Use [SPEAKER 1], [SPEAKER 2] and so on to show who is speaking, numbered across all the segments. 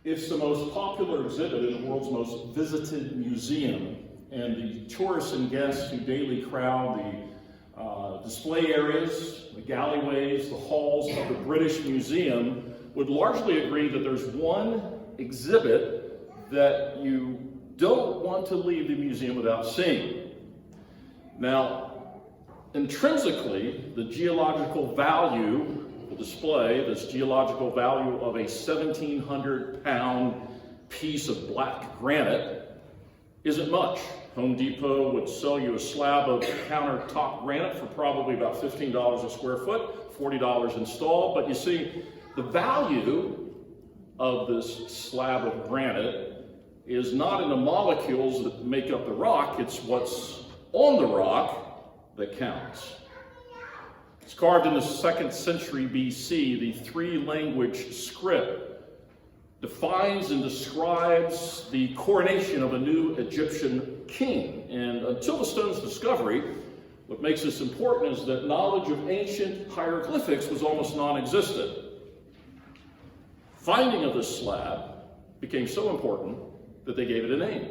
[SPEAKER 1] It's the most popular exhibit in the world's most visited museum, and the tourists and guests who daily crowd the display areas, the galleyways, the halls of the British Museum would largely agree that there's one exhibit that you don't want to leave the museum without seeing. Now, intrinsically, the geological value will display this geological value of a 1,700-pound piece of black granite isn't much. Home Depot would sell you a slab of countertop granite for probably about $15 a square foot, $40 installed. But you see, the value of this slab of granite is not in the molecules that make up the rock, it's what's on the rock that counts. It's carved in the 2nd century BC. The three-language script defines and describes the coronation of a new Egyptian king. And until the stone's discovery, what makes this important is that knowledge of ancient hieroglyphics was almost non-existent. Finding of this slab became so important that they gave it a name.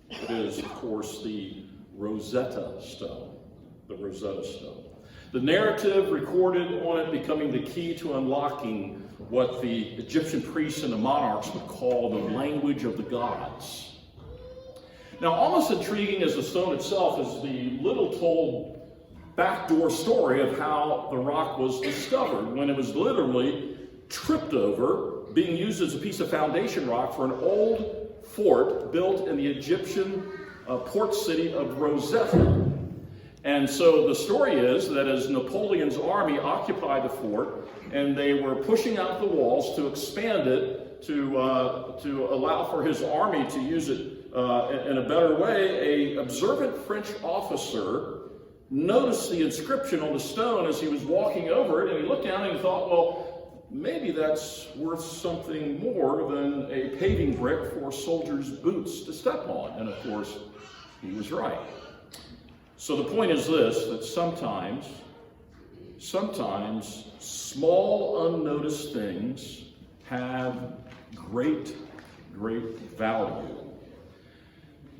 [SPEAKER 1] It is, of course, the Rosetta Stone. The Rosetta Stone. The narrative recorded on it becoming the key to unlocking what the Egyptian priests and the monarchs would call the language of the gods. Now, almost intriguing as the stone itself is the little-told backdoor story of how the rock was discovered, when it was literally tripped over, being used as a piece of foundation rock for an old fort built in the Egyptian port city of Rosetta. And so the story is that as Napoleon's army occupied the fort and they were pushing out the walls to expand it to allow for his army to use it in a better way, an observant French officer noticed the inscription on the stone as he was walking over it, and he looked down and he thought, well, maybe that's worth something more than a paving brick for soldiers' boots to step on. And of course, he was right. So the point is this, that sometimes small unnoticed things have great value.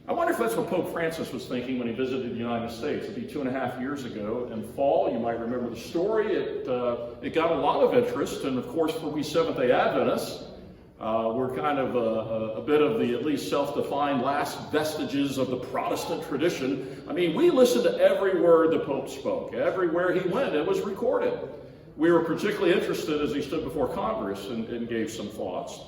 [SPEAKER 1] I wonder if that's what Pope Francis was thinking when he visited the United States. It'd be 2.5 years ago in fall. You might remember the story. It got a lot of interest, and of course for we Seventh-day Adventists, we're kind of a bit of the at least self-defined last vestiges of the Protestant tradition. I mean, we listened to every word the Pope spoke. Everywhere he went, it was recorded. We were particularly interested as he stood before Congress and gave some thoughts.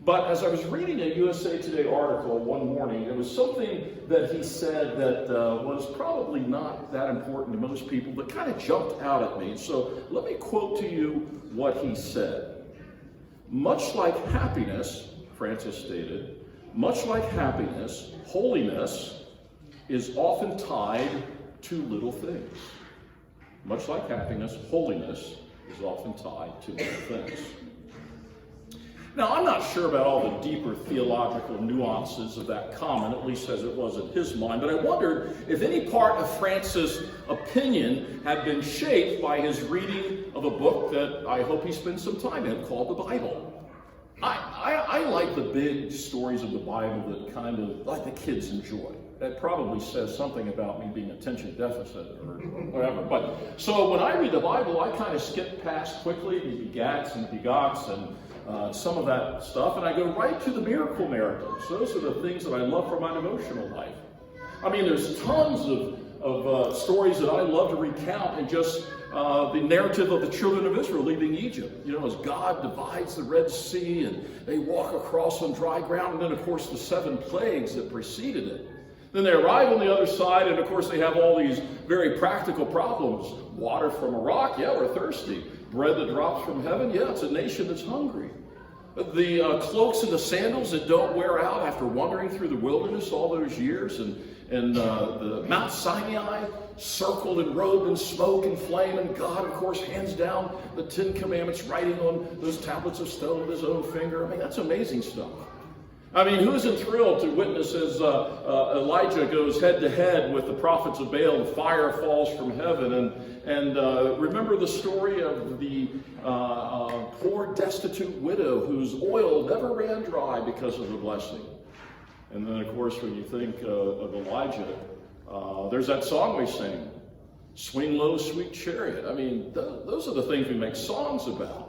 [SPEAKER 1] But as I was reading a USA Today article one morning, it was something that he said that was probably not that important to most people, but kind of jumped out at me. So let me quote to you what he said. Much like happiness, Francis stated, much like happiness, holiness is often tied to little things. Much like happiness, holiness is often tied to little things. Now, I'm not sure about all the deeper theological nuances of that comment, at least as it was in his mind, but I wondered if any part of Francis' opinion had been shaped by his reading of a book that I hope he spends some time in called the Bible. I like the big stories of the Bible that kind of, like the kids enjoy. That probably says something about me being attention deficit or whatever. But so when I read the Bible, I kind of skip past quickly the begats and begots and some of that stuff, and I go right to the miracle narratives. Those are the things that I love for my devotional life. I mean, there's tons of stories that I love to recount, and just the narrative of the children of Israel leaving Egypt. You know, as God divides the Red Sea and they walk across on dry ground, and then of course the 7 plagues that preceded it. Then they arrive on the other side, and of course they have all these very practical problems. Water from a rock, yeah, we're thirsty. Bread that drops from heaven, yeah, it's a nation that's hungry. The cloaks and the sandals that don't wear out after wandering through the wilderness all those years, and the Mount Sinai circled and robed in smoke and flame, and God, of course, hands down the 10 Commandments, writing on those tablets of stone with his own finger. I mean, that's amazing stuff. I mean, who isn't thrilled to witness as Elijah goes head to head with the prophets of Baal, and fire falls from heaven? And remember the story of the poor destitute widow whose oil never ran dry because of the blessing. And then, of course, when you think of Elijah, there's that song we sing, "Swing Low, Sweet Chariot." I mean, those are the things we make songs about.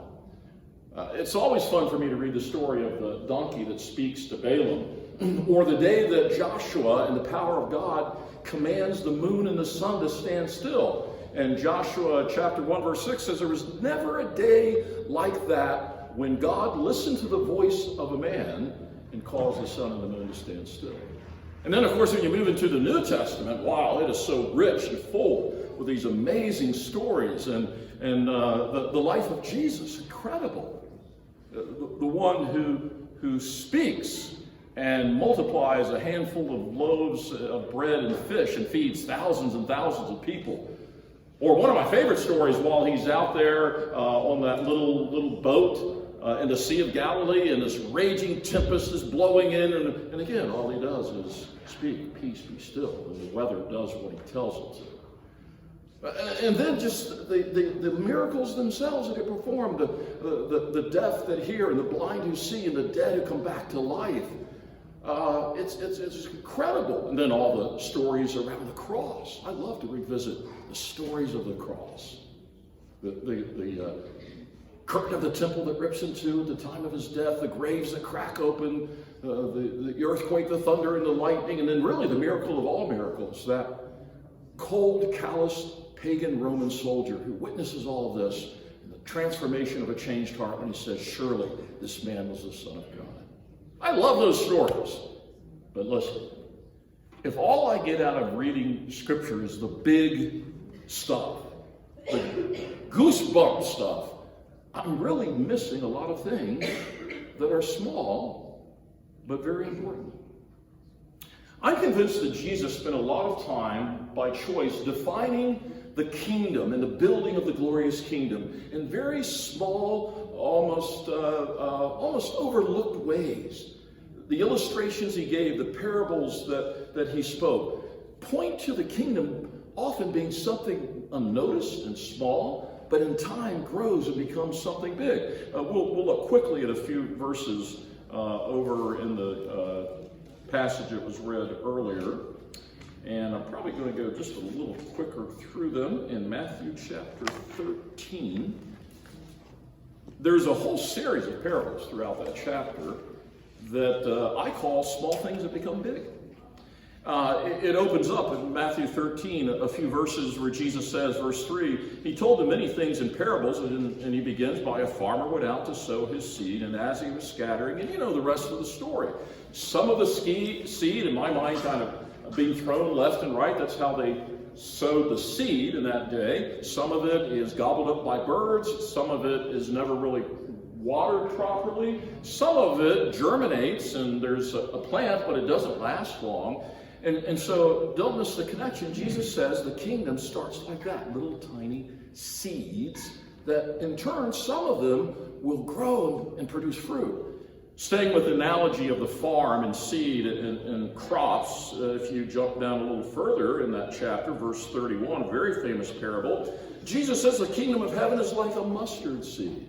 [SPEAKER 1] It's always fun for me to read the story of the donkey that speaks to Balaam, or the day that Joshua, in the power of God, commands the moon and the sun to stand still. And Joshua chapter 1 verse 6 says, there was never a day like that when God listened to the voice of a man and caused the sun and the moon to stand still. And then, of course, when you move into the New Testament, wow, it is so rich and full with these amazing stories, and the life of Jesus, incredible. The one who speaks and multiplies a handful of loaves of bread and fish and feeds thousands and thousands of people. Or one of my favorite stories, while he's out there on that little boat in the Sea of Galilee, and this raging tempest is blowing in, and again, all he does is speak, "Peace, be still," and the weather does what he tells it to. And then just the miracles themselves that he performed, the deaf that hear, and the blind who see, and the dead who come back to life. It's incredible. And then all the stories around the cross. I love to revisit the stories of the cross. The curtain of the temple that rips in two at the time of his death, the graves that crack open, the earthquake, the thunder, and the lightning, and then really the miracle of all miracles, that cold, calloused, pagan Roman soldier who witnesses all of this, and the transformation of a changed heart when he says, "Surely this man was the Son of God." I love those stories. But listen, if all I get out of reading Scripture is the big stuff, the goosebump stuff, I'm really missing a lot of things that are small but very important. I'm convinced that Jesus spent a lot of time, by choice, defining the kingdom and the building of the glorious kingdom in very small, almost overlooked ways. The illustrations he gave, the parables that he spoke, point to the kingdom often being something unnoticed and small, but in time grows and becomes something big. We'll look quickly at a few verses over in the passage that was read earlier. And I'm probably going to go just a little quicker through them. In Matthew chapter 13, there's a whole series of parables throughout that chapter that I call small things that become big. It opens up in Matthew 13, a few verses where Jesus says, verse 3, he told them many things in parables, and he begins by, a farmer went out to sow his seed, and as he was scattering, and you know the rest of the story. Some of the seed, in my mind, kind of being thrown left and right. That's how they sowed the seed in that day. Some of it is gobbled up by birds. Some of it is never really watered properly. Some of it germinates, and there's a plant, but it doesn't last long. And so don't miss the connection. Jesus says the kingdom starts like that, little tiny seeds that in turn, some of them will grow and produce fruit. Staying with the analogy of the farm and seed and crops, if you jump down a little further in that chapter, verse 31, a very famous parable, Jesus says the kingdom of heaven is like a mustard seed.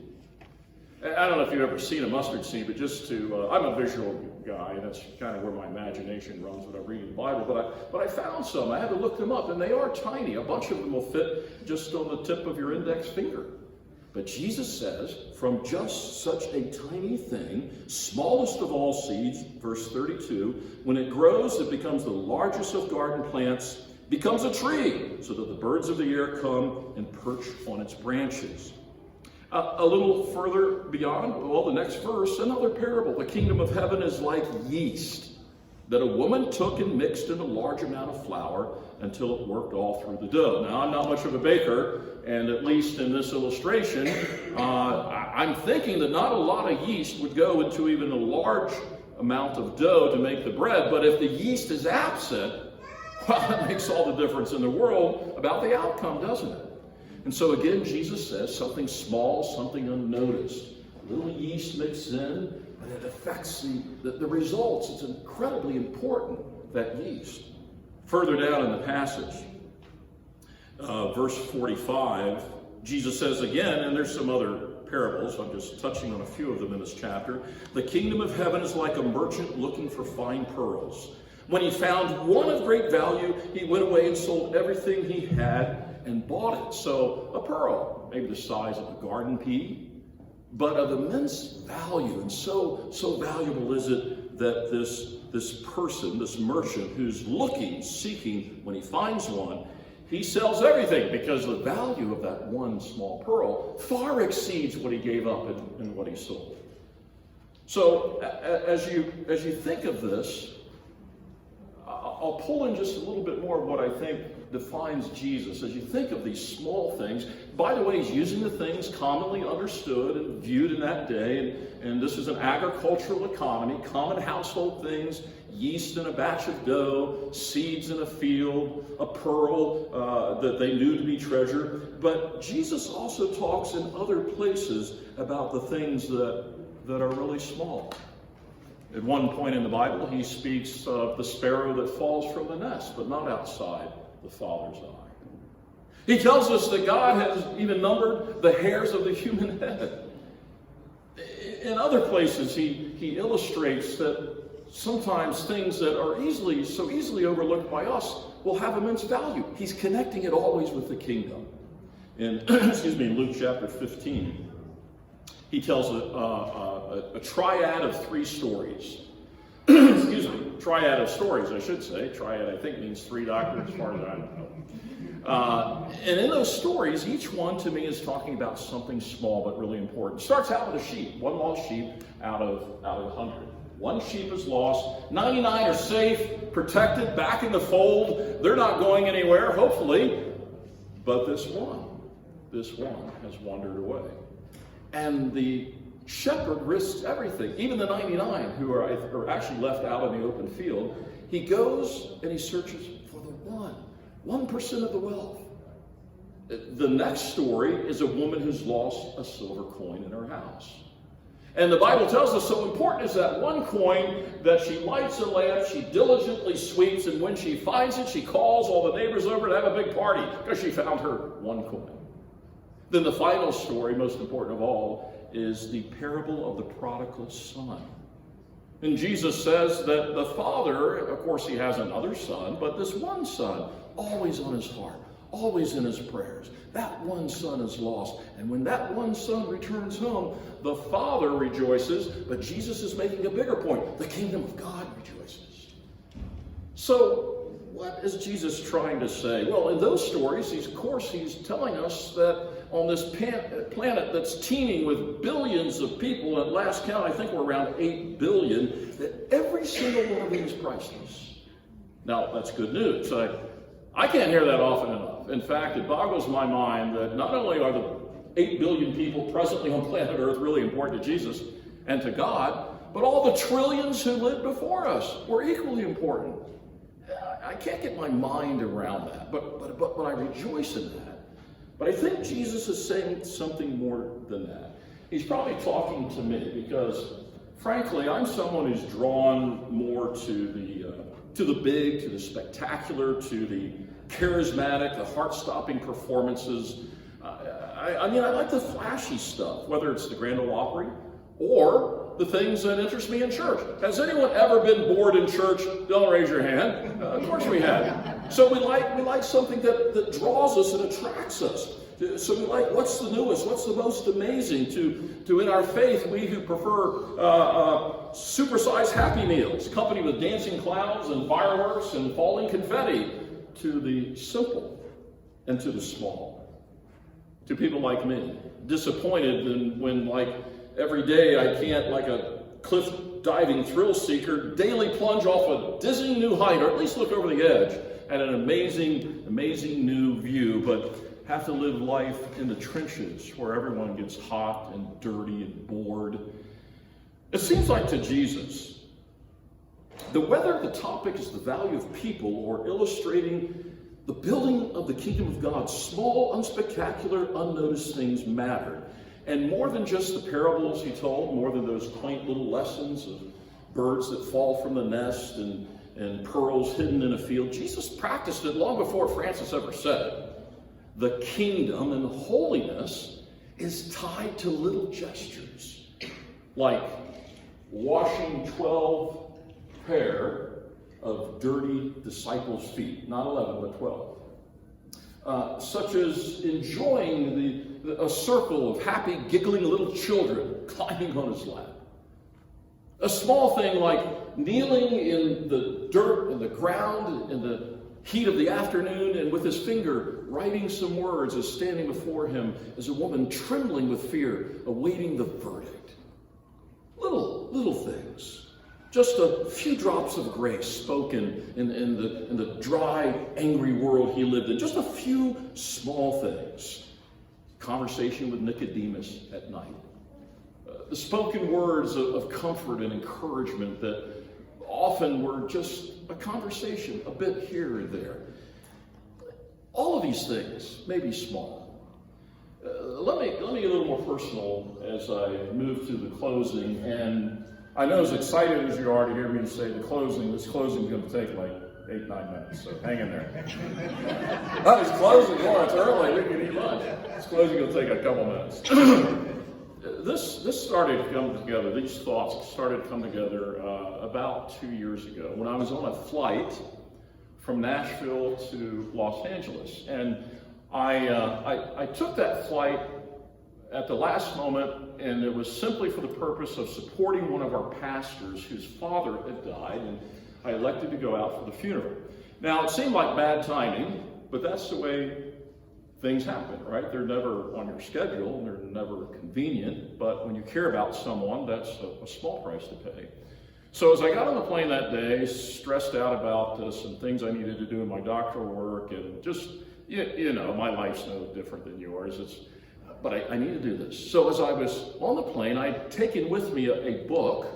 [SPEAKER 1] I don't know if you've ever seen a mustard seed, but just to, I'm a visual guy, and that's kind of where my imagination runs when I'm reading the Bible, but I found some. I had to look them up, and they are tiny. A bunch of them will fit just on the tip of your index finger. But Jesus says, from just such a tiny thing, smallest of all seeds, verse 32, when it grows, it becomes the largest of garden plants, becomes a tree, so that the birds of the air come and perch on its branches. A little further beyond, well, the next verse, another parable. The kingdom of heaven is like yeast that a woman took and mixed in a large amount of flour until it worked all through the dough. Now, I'm not much of a baker, and at least in this illustration, I'm thinking that not a lot of yeast would go into even a large amount of dough to make the bread, but if the yeast is absent, well, that makes all the difference in the world about the outcome, doesn't it? And so again, Jesus says something small, something unnoticed. A little yeast mixed in, but it affects the results. It's incredibly important, that yeast. Further down in the passage, verse 45, Jesus says again, and there's some other parables, I'm just touching on a few of them in this chapter. The kingdom of heaven is like a merchant looking for fine pearls. When he found one of great value, he went away and sold everything he had and bought it. So a pearl, maybe the size of a garden pea, but of immense value. And so valuable is it that this person, this merchant who's looking, seeking, when he finds one, he sells everything, because the value of that one small pearl far exceeds what he gave up and what he sold. So as you think of this, I'll pull in just a little bit more of what I think defines Jesus. As you think of these small things, by the way, he's using the things commonly understood and viewed in that day, and this is an agricultural economy, common household things, yeast in a batch of dough, seeds in a field, a pearl that they knew to be treasure. But Jesus also talks in other places about the things that are really small. At one point in the Bible, he speaks of the sparrow that falls from the nest, but not outside the Father's eye. He tells us that God has even numbered the hairs of the human head. In other places, he illustrates that sometimes things that are so easily overlooked by us will have immense value. He's connecting it always with the kingdom. In Luke chapter 15, he tells a triad of three stories. Triad of stories, I should say. Triad, I think, means three doctors, as far as I know. And in those stories, each one to me is talking about something small but really important. It starts out with a sheep, one lost sheep out of 100. One sheep is lost, 99 are safe, protected, back in the fold. They're not going anywhere, hopefully. But this one has wandered away. And the shepherd risks everything, even the 99 who are actually left out in the open field. He goes and he searches for the 1% of the wealth. The next story is a woman who's lost a silver coin in her house. And the Bible tells us so important is that one coin that she lights a lamp, she diligently sweeps, and when she finds it, she calls all the neighbors over to have a big party because she found her one coin. Then the final story, most important of all, is the parable of the prodigal son. And Jesus says that the father, of course he has another son, but this one son, always on his heart, always in his prayers. That one son is lost. And when that one son returns home, the father rejoices, but Jesus is making a bigger point. The kingdom of God rejoices. So what is Jesus trying to say? Well, in those stories, he's telling us that on this planet that's teeming with billions of people, at last count, I think we're around 8 billion, that every single one of them is priceless. Now, that's good news. I can't hear that often enough. In fact, it boggles my mind that not only are the 8 billion people presently on planet Earth really important to Jesus and to God, but all the trillions who lived before us were equally important. I can't get my mind around that, but I rejoice in that. But I think Jesus is saying something more than that. He's probably talking to me because, frankly, I'm someone who's drawn more to the big, to the spectacular, to the charismatic, the heart-stopping performances. I like the flashy stuff, whether it's the Grand Ole Opry or the things that interest me in church. Has anyone ever been bored in church? Don't raise your hand. Of course we have. So we like something that draws us and attracts us. So we like what's the newest, what's the most amazing to in our faith, we who prefer supersized Happy Meals, accompanied with dancing clouds and fireworks and falling confetti, to the simple and to the small. To people like me, disappointed when like every day I can't, like a cliff diving thrill seeker, daily plunge off a dizzying new height, or at least look over the edge at an amazing new view, but have to live life in the trenches where everyone gets hot and dirty and bored. It seems like to Jesus, whether the topic is the value of people or illustrating the building of the kingdom of God, small, unspectacular, unnoticed things matter. And more than just the parables he told, more than those quaint little lessons of birds that fall from the nest and pearls hidden in a field, Jesus practiced it long before Francis ever said it. The kingdom and holiness is tied to little gestures, like washing 12 pair of dirty disciples' feet, not 11, but 12. Such as enjoying a circle of happy, giggling little children climbing on his lap. A small thing like kneeling in the dirt and the ground in the heat of the afternoon and with his finger writing some words as standing before him as a woman trembling with fear, awaiting the verdict. Little things. Just a few drops of grace spoken in the dry, angry world he lived in. Just a few small things. Conversation with Nicodemus at night. The spoken words of comfort and encouragement that often were just a conversation, a bit here and there. All of these things may be small. Let me get a little more personal as I move to the closing. And I know as excited as you are to hear me say this closing is going to take like 8-9 minutes, so hang in there. It's closing, it's early, we can eat lunch. This closing will take a couple minutes. This started to come together, these thoughts started to come together about 2 years ago when I was on a flight from Nashville to Los Angeles. And I took that flight at the last moment, and it was simply for the purpose of supporting one of our pastors whose father had died, and I elected to go out for the funeral. Now, it seemed like bad timing, but that's the way things happen, right? They're never on your schedule, and they're never convenient, but when you care about someone, that's a small price to pay. So as I got on the plane that day, stressed out about some things I needed to do in my doctoral work, and just, you know, my life's no different than yours. But I need to do this. So as I was on the plane, I'd taken with me a book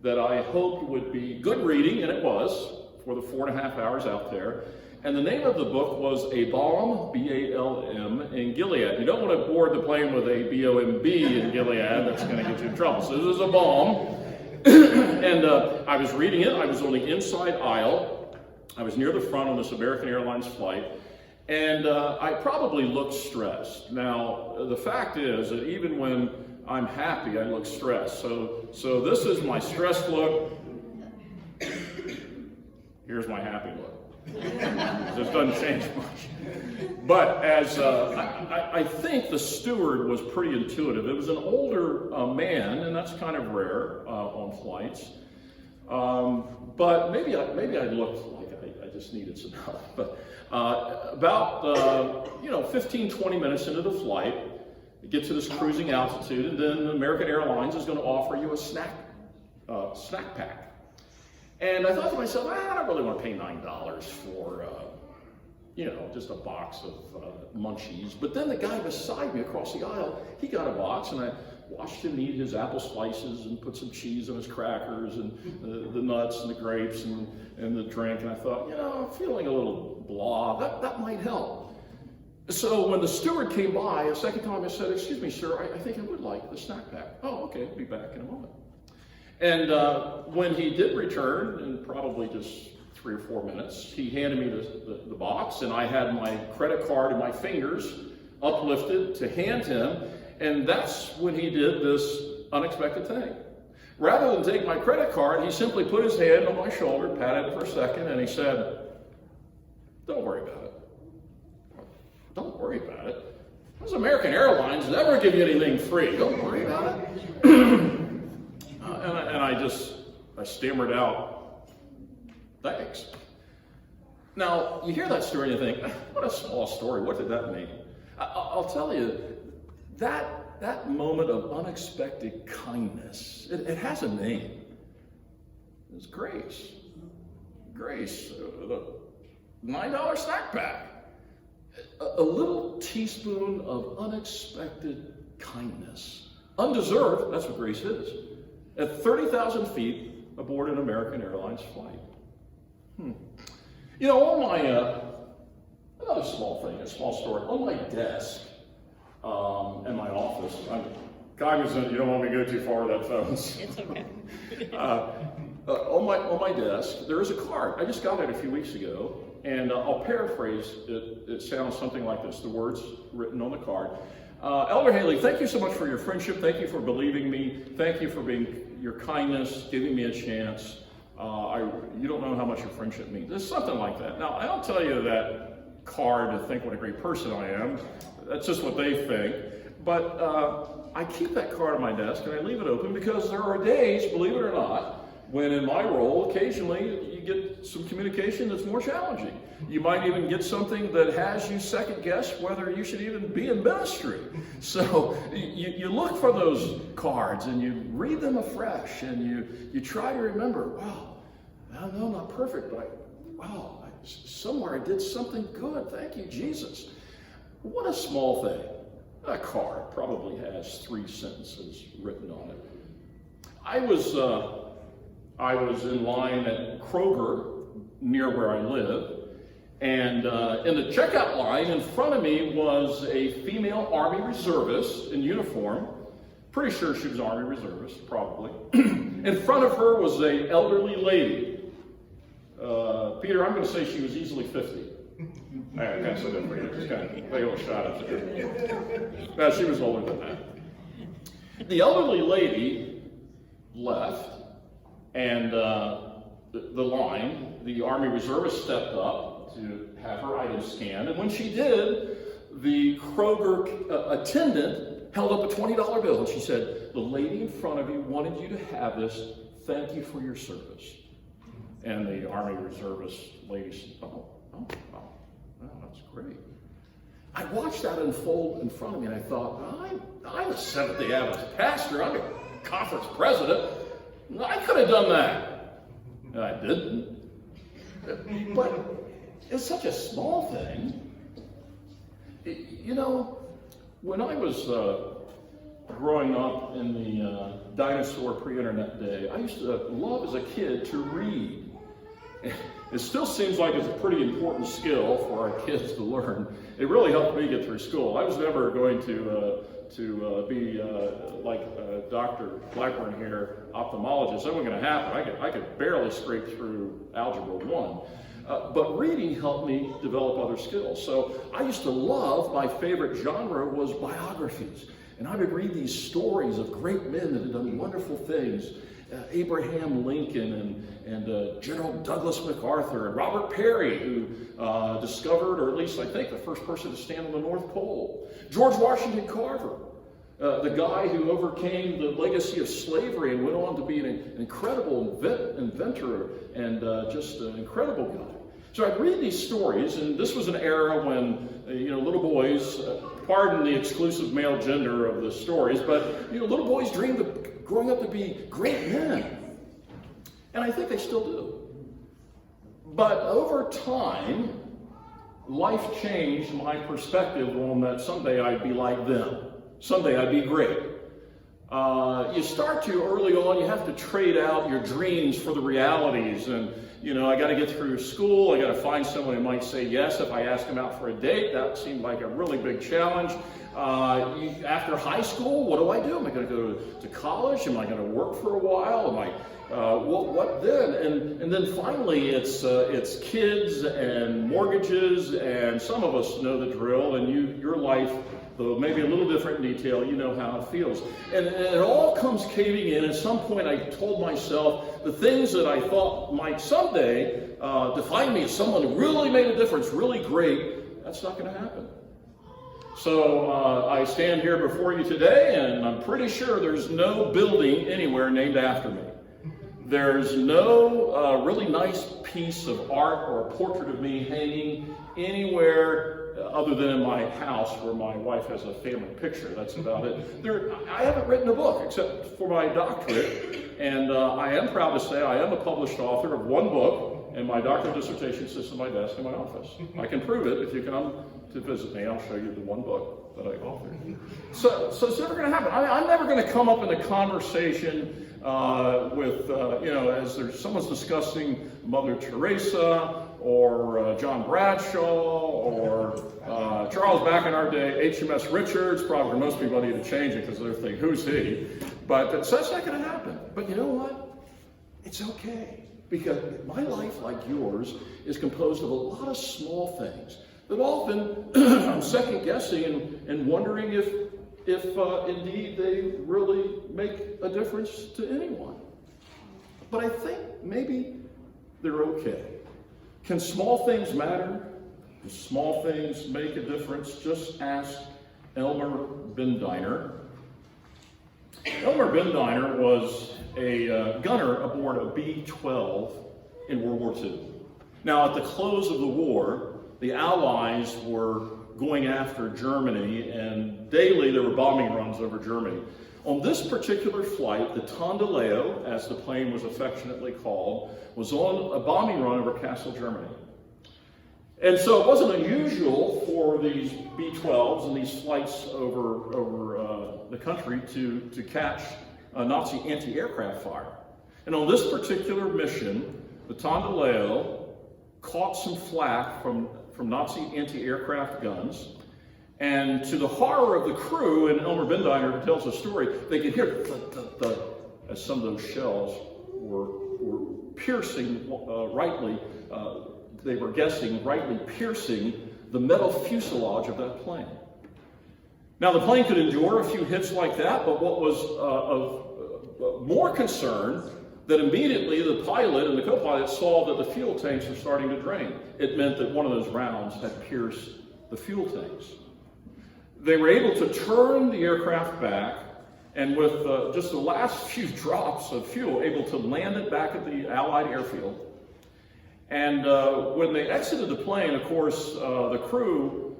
[SPEAKER 1] that I hoped would be good reading, and it was, for the 4.5 hours out there. And the name of the book was A Balm, B-A-L-M, in Gilead. You don't want to board the plane with a B-O-M-B in Gilead. That's going to get you in trouble. So this is a balm. And I was reading it. I was on the inside aisle. I was near the front on this American Airlines flight. And I probably looked stressed. Now, the fact is that even when I'm happy, I look stressed. So this is my stressed look. Here's my happy look. This doesn't change much. But as I think the steward was pretty intuitive. It was an older man, and that's kind of rare on flights. But maybe I looked like I just needed some help. But about 15, 20 minutes into the flight, you get to this cruising altitude, and then American Airlines is going to offer you a snack pack. And I thought to myself, I don't really want to pay $9 for, just a box of munchies. But then the guy beside me across the aisle, he got a box, and I watched him eat his apple slices and put some cheese on his crackers and the nuts and the grapes and the drink. And I thought, I'm feeling a little blah. That might help. So when the steward came by a second time, I said, "Excuse me, sir, I think I would like the snack pack." "Oh, okay, I'll be back in a moment." And when he did return, in probably just 3 or 4 minutes, he handed me the box, and I had my credit card in my fingers uplifted to hand him, and that's when he did this unexpected thing. Rather than take my credit card, he simply put his hand on my shoulder, patted it for a second, and he said, "Don't worry about it." "Don't worry about it? Those American Airlines never give you anything free. Don't worry about it." I stammered out, "Thanks." Now, you hear that story and you think, what a small story, what did that mean? I'll tell you, that moment of unexpected kindness, it has a name. It's grace. Grace, the $9 snack pack. A little teaspoon of unexpected kindness. Undeserved, that's what grace is. At 30,000 feet aboard an American Airlines flight. On my, another small thing, a small story, on my desk, in my office. I'm cognizant you don't want me to go too far with that phone.
[SPEAKER 2] It's okay.
[SPEAKER 1] On my desk, there is a card. I just got it a few weeks ago, and I'll paraphrase it. It sounds something like this, the words written on the card. Elder Haley, thank you so much for your friendship. Thank you for believing me. Thank you for your kindness, giving me a chance. You don't know how much your friendship means. It's something like that. Now, I don't tell you that card to think what a great person I am. That's just what they think. But I keep that card on my desk and I leave it open because there are days, believe it or not, when in my role, occasionally you get some communication that's more challenging. You might even get something that has you second guess whether you should even be in ministry. So you look for those cards and you read them afresh and you try to remember, wow, no, not perfect, but wow, somewhere I did something good. Thank you, Jesus. What a small thing. A card probably has 3 sentences written on it. I was in line at Kroger near where I live, and in the checkout line in front of me was a female Army reservist in uniform. Pretty sure she was Army reservist, probably. In front of her was an elderly lady. Peter, I'm going to say she was easily 50. I can't say that for you. Just kind of take a little shot at it. No, she was older than that. The elderly lady left, and the line, the Army reservist stepped up to have her items scanned, and when she did, the Kroger attendant held up a $20 bill, and she said, "The lady in front of you wanted you to have this. Thank you for your service." And the Army reservist lady said, oh, that's great. I watched that unfold in front of me, and I thought, I'm a Seventh-day Adventist pastor. I'm a conference president. I could have done that. And I didn't. But it's such a small thing. You know, when I was growing up in the dinosaur pre-internet day, I used to love as a kid to read. It still seems like it's a pretty important skill for our kids to learn. It really helped me get through school. I was never going to be like Dr. Blackburn here, ophthalmologist. That wasn't going to happen. I could barely scrape through Algebra 1. But reading helped me develop other skills. So I used to love, my favorite genre was biographies. And I would read these stories of great men that had done wonderful things. Abraham Lincoln and General Douglas MacArthur and Robert Peary, who discovered, or at least I think, the first person to stand on the North Pole. George Washington Carver, the guy who overcame the legacy of slavery and went on to be an incredible inventor and just an incredible guy. So I'd read these stories, and this was an era when, little boys, pardon the exclusive male gender of the stories, but, little boys dreamed of growing up to be great men. And I think they still do. But over time, life changed my perspective on that someday I'd be like them. Someday I'd be great. You start to, early on, you have to trade out your dreams for the realities. And, I got to get through school. I got to find someone who might say yes if I ask them out for a date. That seemed like a really big challenge. After high school, what do I do? Am I going to go to college? Am I going to work for a while? Am I, what then? And then finally, it's kids and mortgages, and some of us know the drill, and your life, though maybe a little different in detail, you know how it feels. And it all comes caving in. At some point, I told myself the things that I thought might someday define me as someone who really made a difference, really great, that's not going to happen. So I stand here before you today, and I'm pretty sure there's no building anywhere named after me. There's no really nice piece of art or a portrait of me hanging anywhere other than in my house where my wife has a family picture. That's about it. I haven't written a book except for my doctorate, and I am proud to say I am a published author of one book, and my doctoral dissertation sits on my desk in my office. I can prove it if you come to visit me. I'll show you the one book that I authored. So it's never going to happen. I'm never going to come up in a conversation with, as someone's discussing Mother Teresa or John Bradshaw, or Charles back in our day, HMS Richards. Probably for most people need to change it because they're thinking, who's he? But so that's not going to happen. But you know what? It's okay. Because my life, like yours, is composed of a lot of small things that often I'm second guessing and wondering if indeed they really make a difference to anyone. But I think maybe they're okay. Can small things matter? Do small things make a difference? Just ask Elmer Bindiner. Elmer Bindiner was a gunner aboard a B-12 in World War II. Now, at the close of the war, the Allies were going after Germany, and daily there were bombing runs over Germany. On this particular flight, the Tondileo, as the plane was affectionately called, was on a bombing run over Kassel, Germany. And so it wasn't unusual for these B-12s and these flights over the country to catch Nazi anti-aircraft fire. And on this particular mission, the Tondileo caught some flak from Nazi anti-aircraft guns. And to the horror of the crew, and Elmer Bindiner tells the story, they could hear as some of those shells were piercing rightly, they were guessing rightly piercing the metal fuselage of that plane. Now the plane could endure a few hits like that, but what was of more concern, that immediately the pilot and the co-pilot saw that the fuel tanks were starting to drain. It meant that one of those rounds had pierced the fuel tanks. They were able to turn the aircraft back, and with just the last few drops of fuel, able to land it back at the Allied airfield. And when they exited the plane, of course, the crew,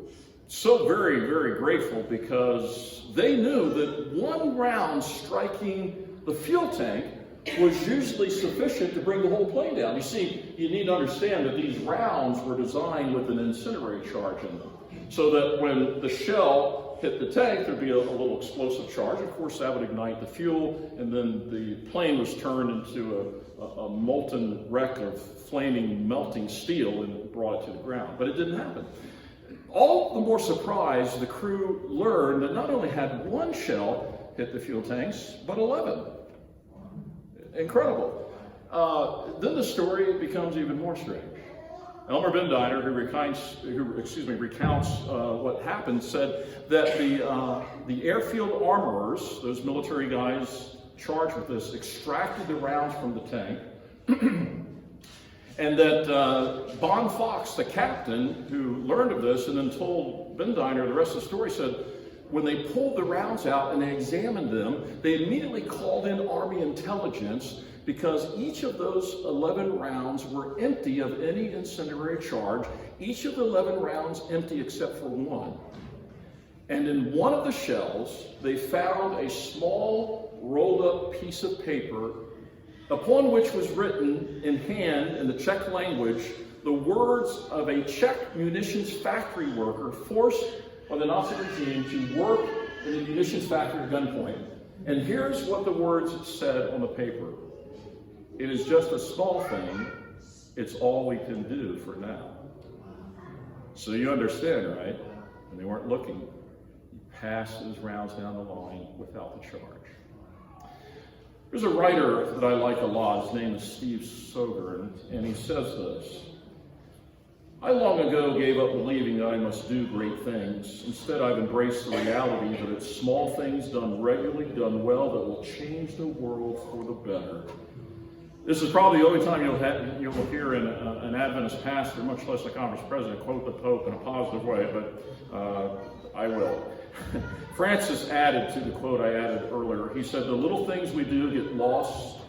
[SPEAKER 1] so very, very grateful, because they knew that one round striking the fuel tank was usually sufficient to bring the whole plane down. You see, you need to understand that these rounds were designed with an incendiary charge in them, so that when the shell hit the tank, there'd be a little explosive charge. Of course, that would ignite the fuel, and then the plane was turned into a molten wreck of flaming, melting steel and brought it to the ground. But it didn't happen. All the more surprised, the crew learned that not only had one shell hit the fuel tanks, but 11. Incredible. Then the story becomes even more strange. Elmer Bindiner, who recounts what happened, said that the airfield armorers, those military guys charged with this, extracted the rounds from the tank, and that Bon Fox, the captain, who learned of this and then told Bindiner the rest of the story, said when they pulled the rounds out and they examined them, they immediately called in Army intelligence, because each of those 11 rounds were empty of any incendiary charge, each of the 11 rounds empty except for one. And in one of the shells, they found a small rolled up piece of paper upon which was written in hand in the Czech language the words of a Czech munitions factory worker forced by the Nazi regime to work in the munitions factory at gunpoint. And here's what the words said on the paper. It is just a small thing. It's all we can do for now. So you understand, right? And they weren't looking. He passed his rounds down the line without the charge. There's a writer that I like a lot. His name is Steve Sogern, and he says this. I long ago gave up believing that I must do great things. Instead, I've embraced the reality that it's small things done regularly, done well, that will change the world for the better. This is probably the only time you'll hear an Adventist pastor, much less a conference president, quote the Pope in a positive way, but I will. Francis added to the quote I added earlier. He said, the little things we do get lost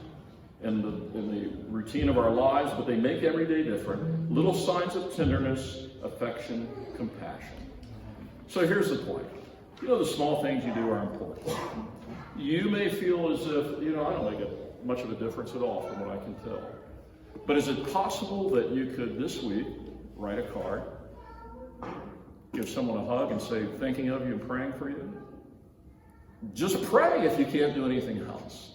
[SPEAKER 1] in the routine of our lives, but they make every day different. Little signs of tenderness, affection, compassion. So here's the point. You know, the small things you do are important. You may feel as if, I don't make much of a difference at all from what I can tell. But is it possible that you could this week write a card, give someone a hug and say, thinking of you and praying for you? Just pray if you can't do anything else.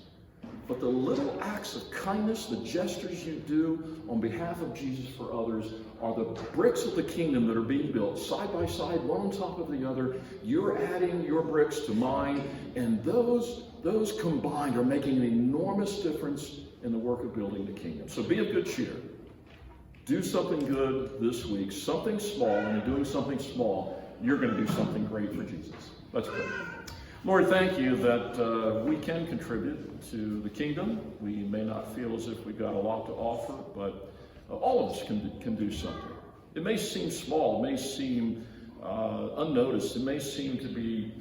[SPEAKER 1] but the little acts of kindness, the gestures you do on behalf of Jesus for others, are the bricks of the kingdom that are being built side by side, one on top of the other. You're adding your bricks to mine, and those combined are making an enormous difference in the work of building the kingdom. So be of good cheer. Do something good this week, something small, and in doing something small, you're going to do something great for Jesus. Let's pray. Lord, thank you that we can contribute to the kingdom. We may not feel as if we've got a lot to offer, but all of us can do something. It may seem small, it may seem unnoticed, it may seem to be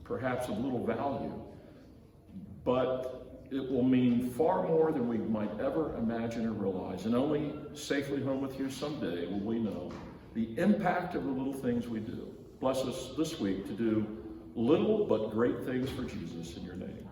[SPEAKER 1] perhaps of little value, but it will mean far more than we might ever imagine or realize. And only safely home with you someday will we know the impact of the little things we do. Bless us this week to do little but great things for Jesus in your name.